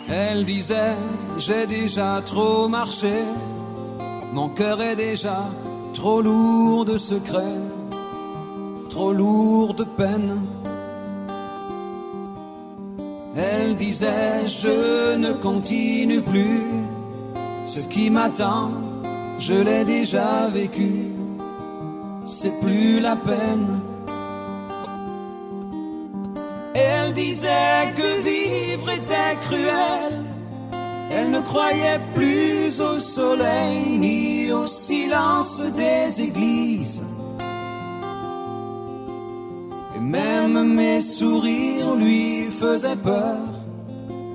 Elle disait, j'ai déjà trop marché, mon cœur est déjà trop lourd de secrets, trop lourd de peine. Elle disait, je ne continue plus, ce qui m'attend, je l'ai déjà vécu, c'est plus la peine. Elle disait que vivre était cruel, elle ne croyait plus au soleil ni au silence des églises. Et même mes sourires lui faisaient peur,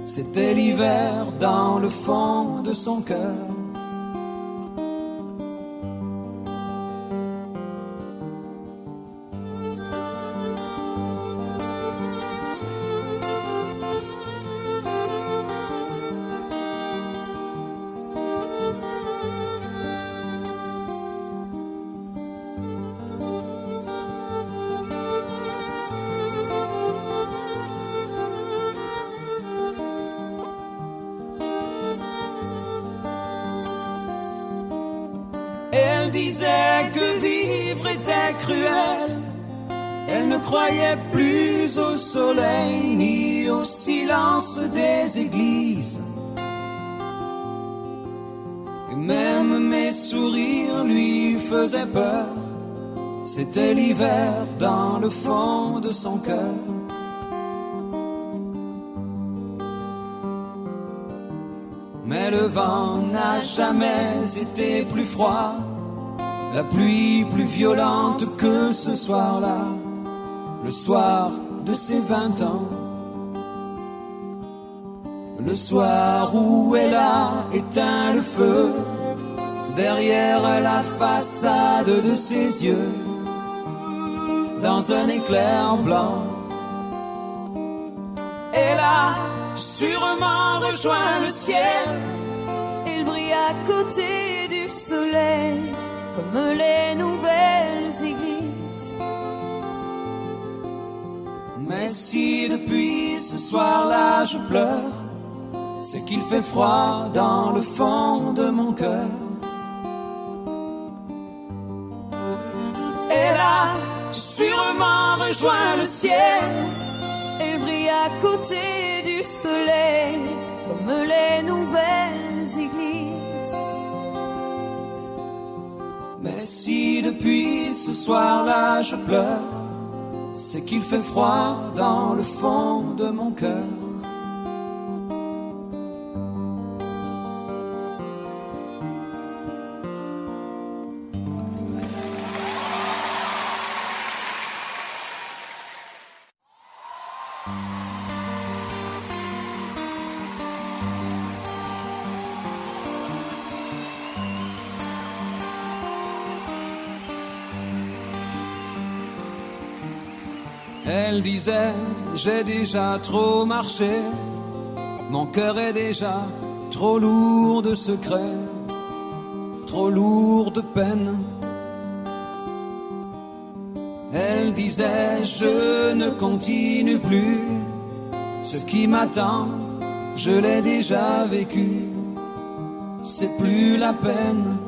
c'était l'hiver dans le fond de son cœur. Elle disait que vivre était cruel, elle ne croyait plus au soleil ni au silence des églises. Et même mes sourires lui faisaient peur, c'était l'hiver dans le fond de son cœur. Mais le vent n'a jamais été plus froid, la pluie plus violente que ce soir-là, le soir de ses 20 ans. Le soir où elle a éteint le feu, derrière la façade de ses yeux, dans un éclair blanc. Elle a sûrement rejoint le ciel, il brille à côté du soleil, comme les nouvelles églises. Mais si depuis ce soir-là je pleure, c'est qu'il fait froid dans le fond de mon cœur. Elle a sûrement rejoint le ciel, il brille à côté du soleil, comme les nouvelles églises. Mais si depuis ce soir-là je pleure, c'est qu'il fait froid dans le fond de mon cœur. Elle disait, j'ai déjà trop marché, mon cœur est déjà trop lourd de secrets, trop lourd de peine. Elle disait, je ne continue plus, ce qui m'attend, je l'ai déjà vécu, c'est plus la peine.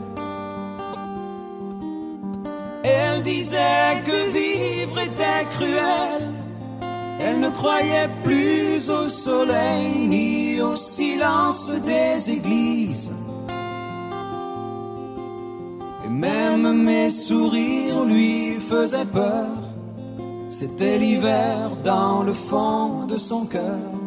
Elle disait que vivre était cruel, elle ne croyait plus au soleil ni au silence des églises. Et même mes sourires lui faisaient peur, c'était l'hiver dans le fond de son cœur.